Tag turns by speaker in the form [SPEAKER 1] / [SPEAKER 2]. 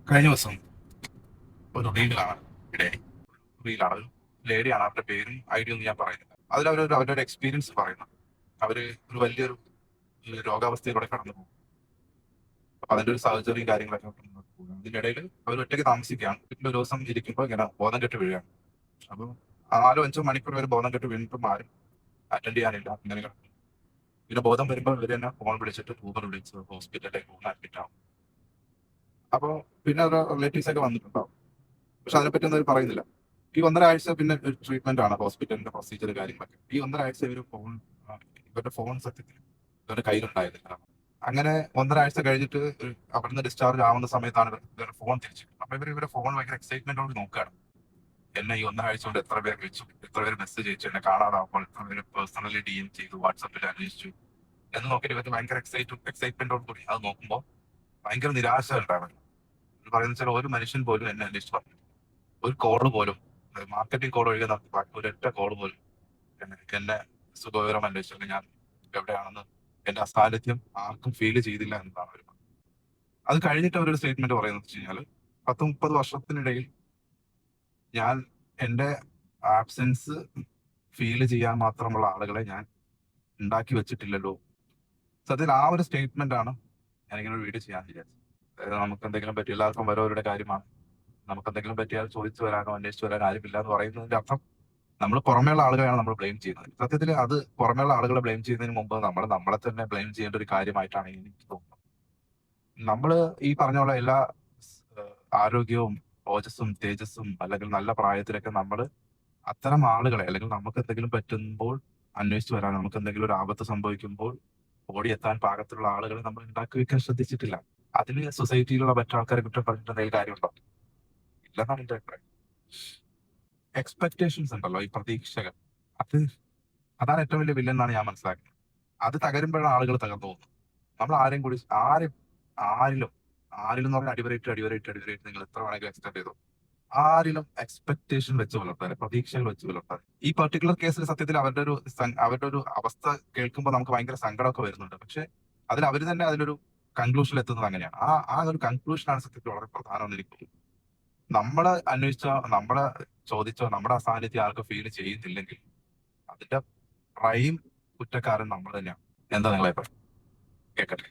[SPEAKER 1] കഴിഞ്ഞ ദിവസം ഒരു റീലാണ് ഇടയായി. റീലാണ് ഒരു ലേഡിയാണ്, അവരുടെ പേരും ഐഡിയ ഒന്നും ഞാൻ പറയുന്നില്ല. അതിൽ അവരുടെ എക്സ്പീരിയൻസ് പറയുന്നു. അവര് ഒരു വലിയൊരു രോഗാവസ്ഥയിലൂടെ കടന്നു പോകും. അപ്പൊ അതിന്റെ ഒരു സർജറിയും കാര്യങ്ങളൊക്കെ പോകും. അതിനിടയിൽ അവർ ഒറ്റയ്ക്ക് താമസിക്കുകയാണ്. വീട്ടിൽ ഒരു ദിവസം ഇരിക്കുമ്പോൾ ഇങ്ങനെ ബോധം കെട്ട് വീഴുകയാണ്. അപ്പോൾ 4-5 മണിക്കൂർ വരെ ബോധം കെട്ട് വീണിട്ടും ആരും അറ്റൻഡ് ചെയ്യാനില്ല. ഇങ്ങനെ കിടക്കും. പിന്നെ ബോധം വരുമ്പോൾ ഇവർ തന്നെ ഫോൺ വിളിച്ചിട്ട് ഊബർ വിളിച്ച് ഹോസ്പിറ്റലിലേക്ക് അഡ്മിറ്റ് ആവും. അപ്പോൾ പിന്നെ അവരുടെ റിലേറ്റീവ്സ് ഒക്കെ വന്നിട്ടുണ്ടാവും. പക്ഷെ അതിനെപ്പറ്റി ഒന്നും അവർ പറയുന്നില്ല. ഈ 1.5 ആഴ്ച പിന്നെ ഒരു ട്രീറ്റ്മെന്റ് ആണ്, ഹോസ്പിറ്റലിന്റെ പ്രൊസീജിയർ കാര്യങ്ങളൊക്കെ. ഈ 1.5 ആഴ്ച ഇവരുടെ ഫോൺ സത്യത്തിൽ ഇവരുടെ കയ്യിലുണ്ടായിരുന്നില്ല. അങ്ങനെ 1.5 ആഴ്ച കഴിഞ്ഞിട്ട് അവിടുന്ന് ഡിസ്ചാർജ് ആവുന്ന സമയത്താണ് ഇവരുടെ ഫോൺ തിരിച്ചു. അപ്പൊ ഇവരുടെ ഫോൺ ഭയങ്കര എക്സൈറ്റ്മെന്റോട് നോക്കുകയാണ്. എന്നെ ഈ 1.5 ആഴ്ച കൊണ്ട് എത്ര പേര് വിളിച്ചു, എത്ര പേര് മെസ്സേജ് അയച്ചു, എന്നെ കാണാതാവുമ്പോൾ എത്ര പേര് പേഴ്സണലി DM ചെയ്തു, വാട്സപ്പിൽ അന്വേഷിച്ചു എന്ന് നോക്കിയിട്ട് ഇവർക്ക് ഭയങ്കര എക്സൈറ്റ്മെന്റോട് കൂടി അത് നോക്കുമ്പോൾ ഭയങ്കര നിരാശ ഉണ്ടായിരുന്നു. പറയുന്ന വെച്ചാൽ ഒരു മനുഷ്യൻ പോലും എന്നെ അന്വേഷിച്ചു പറഞ്ഞു, ഒരു കോള് പോലും, മാർക്കറ്റിംഗ് കോൾ ഒഴികെ നടത്തി ബാക്കി ഒരൊറ്റ കോള് പോലും എന്നെ സുഖവിവരം അന്വേഷിച്ചില്ല, ഞാൻ എവിടെയാണെന്ന് എന്റെ അസാന്നിധ്യം ആർക്കും ഫീൽ ചെയ്തില്ല എന്നതാണ് അവർ പറഞ്ഞത്. അത് കഴിഞ്ഞിട്ട് അവരൊരു സ്റ്റേറ്റ്മെന്റ് പറയുന്നത് വെച്ച് കഴിഞ്ഞാൽ 10-30 വർഷത്തിനിടയിൽ ഞാൻ എന്റെ ആബ്സെൻസ് ഫീൽ ചെയ്യാൻ മാത്രമുള്ള ആളുകളെ ഞാൻ ഉണ്ടാക്കി വെച്ചിട്ടില്ലല്ലോ. സത്യത്തിൽ ആ ഒരു സ്റ്റേറ്റ്മെന്റ് ആണ് ഞാനിങ്ങനെ ഒരു വീഡിയോ ചെയ്യാൻ വിചാരിച്ചത്. അതായത് നമുക്ക് എന്തെങ്കിലും പറ്റി, എല്ലാവർക്കും ഓരോരുടെ കാര്യമാണ്, നമുക്ക് എന്തെങ്കിലും പറ്റിയാൽ ചോദിച്ചു വരാനോ അന്വേഷിച്ചു വരാനോ ആരുമില്ല എന്ന് പറയുന്നതിന്റെ അർത്ഥം നമ്മൾ പുറമേയുള്ള ആളുകളെയാണ് നമ്മൾ ബ്ലെയിം ചെയ്യുന്നത്. സത്യത്തിൽ അത് പുറമേയുള്ള ആളുകളെ ബ്ലെയിം ചെയ്യുന്നതിന് മുമ്പ് നമ്മളെ തന്നെ ബ്ലെയിം ചെയ്യേണ്ട ഒരു കാര്യമായിട്ടാണ് എനിക്ക് തോന്നുന്നത്. നമ്മള് ഈ പറഞ്ഞ പോലെ എല്ലാ ആരോഗ്യവും ഓജസ്സും തേജസ്സും അല്ലെങ്കിൽ നല്ല പ്രായത്തിലൊക്കെ നമ്മൾ അത്തരം ആളുകളെ, അല്ലെങ്കിൽ നമുക്ക് എന്തെങ്കിലും പറ്റുമ്പോൾ അന്വേഷിച്ചു വരാൻ, നമുക്ക് എന്തെങ്കിലും ഒരു ആപത്ത് സംഭവിക്കുമ്പോൾ ഓടിയെത്താൻ പാകത്തിലുള്ള ആളുകളെ നമ്മൾ ഉണ്ടാക്കി വെക്കാൻ ശ്രദ്ധിച്ചിട്ടില്ല. അതിന് സൊസൈറ്റിയിലുള്ള മറ്റാൾക്കാരെ കുറ്റം പറഞ്ഞിട്ട് എന്തെങ്കിലും കാര്യമുണ്ടോ? ഇല്ലെന്നാണ് എന്റെ അഭിപ്രായം. എക്സ്പെക്ടേഷൻസ് ഉണ്ടല്ലോ, ഈ പ്രതീക്ഷകൾ, അത് അതാണ് ഏറ്റവും വലിയ വില്ലൻ എന്നാണ് ഞാൻ മനസ്സിലാക്കുന്നത്. അത് തകരുമ്പോഴാണ് ആളുകൾ തകർന്നു പോകുന്നത്. നമ്മൾ ആരെയും കൂടി ആരിലും ആരിലും എന്ന് പറഞ്ഞാൽ അടിവരയിട്ട് നിങ്ങൾ എത്ര വേണമെങ്കിലും എക്സ്റ്റെൻഡ് ചെയ്തു, ആരിലും എക്സ്പെക്ടേഷൻ വെച്ച് പുലർത്താൻ, പ്രതീക്ഷകൾ വെച്ച് പുലർത്താൻ. ഈ പർട്ടിക്കുലർ കേസിൽ സത്യത്തിൽ അവരുടെ ഒരു അവസ്ഥ കേൾക്കുമ്പോൾ നമുക്ക് ഭയങ്കര സങ്കടമൊക്കെ വരുന്നുണ്ട്. പക്ഷെ അവർ തന്നെ അതിലൊരു കൺക്ലൂഷനിൽ എത്തുന്നത് അങ്ങനെയാണ്. ആ ഒരു കൺക്ലൂഷനാണ് സത്യത്തിൽ വളരെ പ്രധാനമെന്ന് എനിക്ക് തോന്നുന്നു. നമ്മളെ അന്വേഷിച്ചോ, നമ്മളെ ചോദിച്ചോ, നമ്മുടെ അസാന്നിധ്യം ആർക്കും ഫീൽ ചെയ്യുന്നില്ലെങ്കിൽ അതിന്റെ പ്രൈം കുറ്റക്കാരൻ നമ്മൾ തന്നെയാണ്. എന്താ നിങ്ങളെ കേൾക്കട്ടെ.